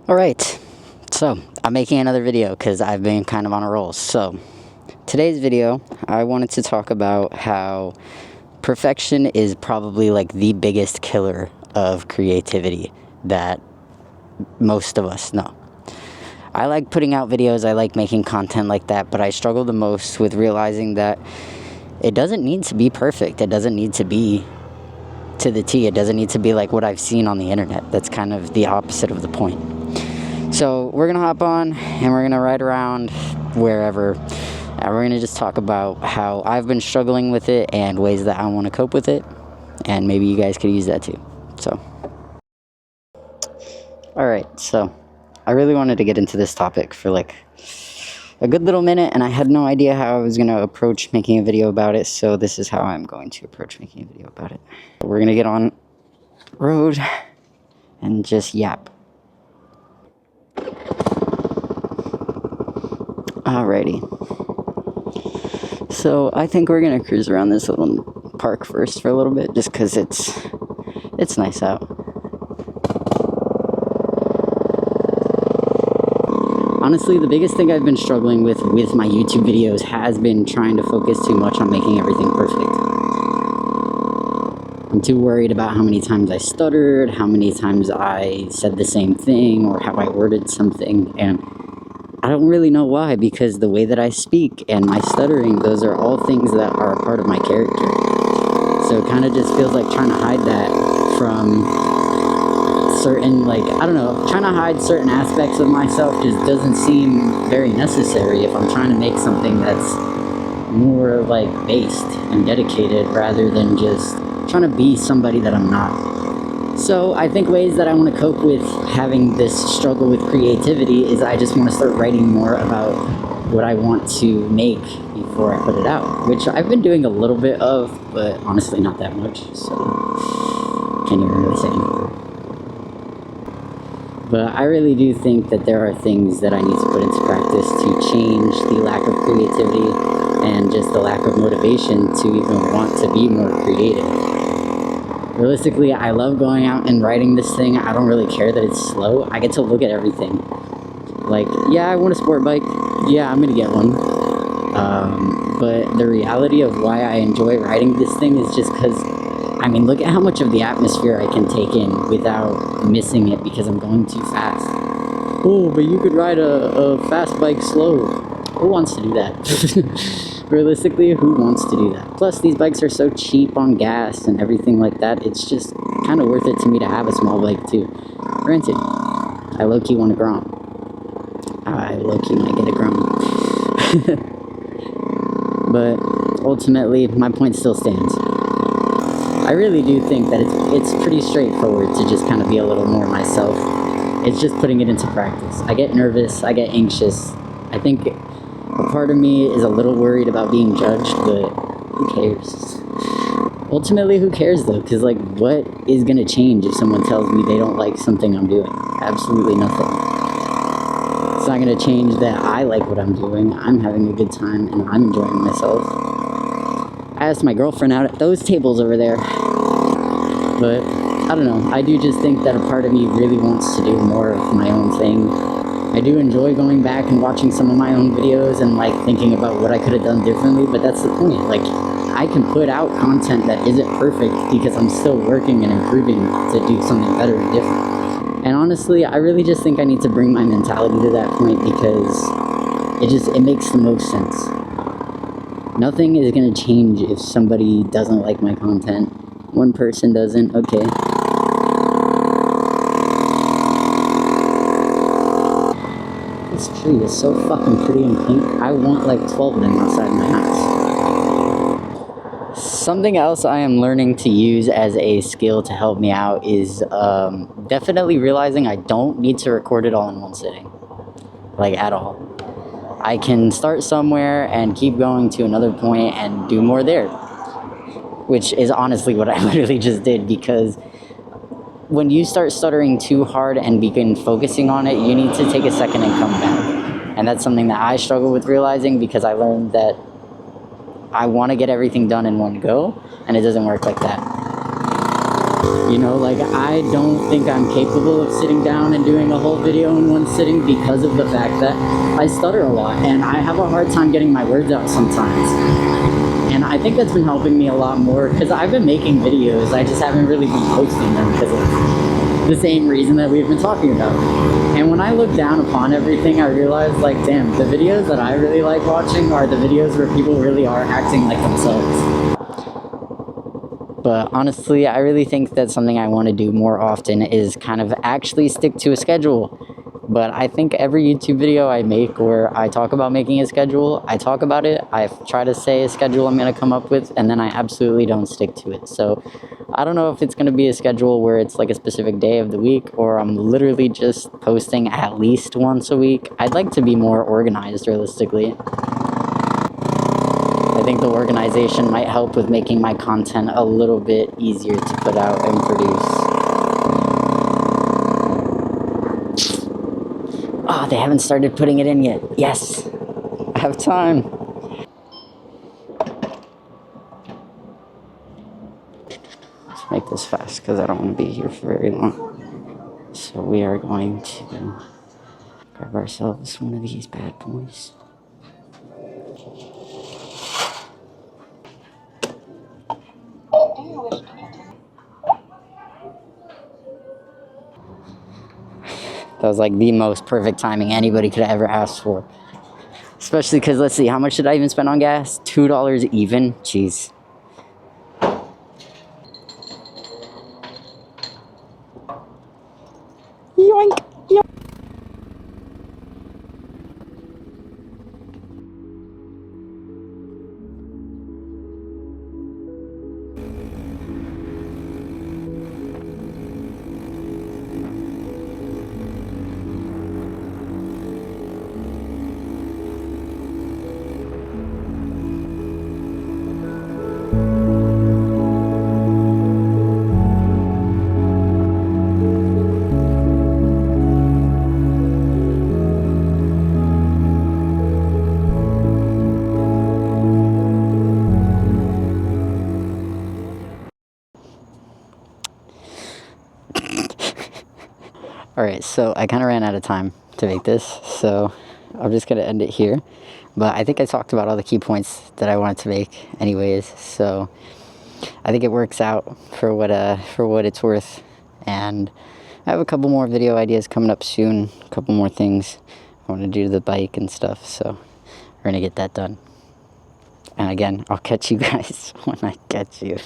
Alright, so I'm making another video because I've been kind of on a roll. So, today's video, I wanted to talk about how perfection is probably like the biggest killer of creativity that most of us know. I like putting out videos, I like making content like that, but I struggle the most with realizing that it doesn't need to be perfect. It doesn't need to be to the T. It doesn't need to be like what I've seen on the internet. That's kind of the opposite of the point. So we're gonna hop on and we're gonna ride around wherever, and we're gonna just talk about how I've been struggling with it and ways that I want to cope with it, and maybe you guys could use that too. So alright, so I really wanted to get into this topic for like a good little minute, and I had no idea how I was gonna approach making a video about it, so this is how I'm going to approach making a video about it. We're gonna get on road and just yap. Alrighty, so I think we're gonna cruise around this little park first for a little bit, just because it's nice out. Honestly, the biggest thing I've been struggling with my YouTube videos has been trying to focus too much on making everything perfect. I'm too worried about how many times I stuttered, how many times I said the same thing, or how I worded something, and I don't really know why, because the way that I speak and my stuttering, those are all things that are a part of my character. So it kind of just feels like trying to hide that from certain, like, I don't know, trying to hide certain aspects of myself just doesn't seem very necessary if I'm trying to make something that's more like based and dedicated rather than just trying to be somebody that I'm not. So I think ways that I want to cope with having this struggle with creativity is I just want to start writing more about what I want to make before I put it out, which I've been doing a little bit of, but honestly not that much, so can't even really say anything. But I really do think that there are things that I need to put into practice to change the lack of creativity and just the lack of motivation to even want to be more creative. Realistically, I love going out and riding this thing. I don't really care that it's slow. I get to look at everything. Like, yeah, I want a sport bike. Yeah, I'm gonna get one. But the reality of why I enjoy riding this thing is just because, I mean, look at how much of the atmosphere I can take in without missing it because I'm going too fast. Oh, but you could ride a fast bike slow. Who wants to do that? Realistically, who wants to do that? Plus, these bikes are so cheap on gas and everything like that, it's just kind of worth it to me to have a small bike too. Granted, I low-key want a Grom. I low-key might get a Grom. But ultimately, my point still stands. I really do think that it's pretty straightforward to just kind of be a little more myself. It's just putting it into practice. I get nervous, I get anxious. I think a part of me is a little worried about being judged, but who cares? Ultimately, who cares though? Because like, what is going to change if someone tells me they don't like something I'm doing? Absolutely nothing. It's not going to change that I like what I'm doing. I'm having a good time and I'm enjoying myself. I asked my girlfriend out at those tables over there, but I don't know. I do just think that a part of me really wants to do more of my own thing. I do enjoy going back and watching some of my own videos and like thinking about what I could have done differently, but that's the point. Like, I can put out content that isn't perfect because I'm still working and improving to do something better and different. And honestly, I really just think I need to bring my mentality to that point because it makes the most sense. Nothing is going to change if somebody doesn't like my content. One person doesn't, okay. This tree is so fucking pretty and pink. I want like 12 of them outside my house. Something else I am learning to use as a skill to help me out is definitely realizing I don't need to record it all in one sitting. Like, at all. I can start somewhere and keep going to another point and do more there. Which is honestly what I literally just did, because when you start stuttering too hard and begin focusing on it, you need to take a second and come back. And that's something that I struggle with realizing, because I learned that I want to get everything done in one go, and it doesn't work like that. You know, like, I don't think I'm capable of sitting down and doing a whole video in one sitting because of the fact that I stutter a lot and I have a hard time getting my words out sometimes. And I think that's been helping me a lot more because I've been making videos, I just haven't really been posting them because of the same reason that we've been talking about. And when I look down upon everything, I realize, like, damn, the videos that I really like watching are the videos where people really are acting like themselves. But honestly, I really think that something I want to do more often is kind of actually stick to a schedule. But I think every YouTube video I make where I talk about making a schedule, I talk about it, I try to say a schedule I'm going to come up with, and then I absolutely don't stick to it. So I don't know if it's going to be a schedule where it's like a specific day of the week, or I'm literally just posting at least once a week. I'd like to be more organized, realistically. I think the organization might help with making my content a little bit easier to put out and produce. Oh, they haven't started putting it in yet. Yes, I have time. Let's make this fast because I don't want to be here for very long. So we are going to grab ourselves one of these bad boys. That was like the most perfect timing anybody could have ever asked for. Especially because, let's see, how much did I even spend on gas? $2 even? Jeez. Yoink! Yoink! Alright, so I kind of ran out of time to make this, so I'm just going to end it here. But I think I talked about all the key points that I wanted to make anyways, so I think it works out for what it's worth. And I have a couple more video ideas coming up soon, a couple more things I want to do to the bike and stuff, so we're going to get that done. And again, I'll catch you guys when I catch you.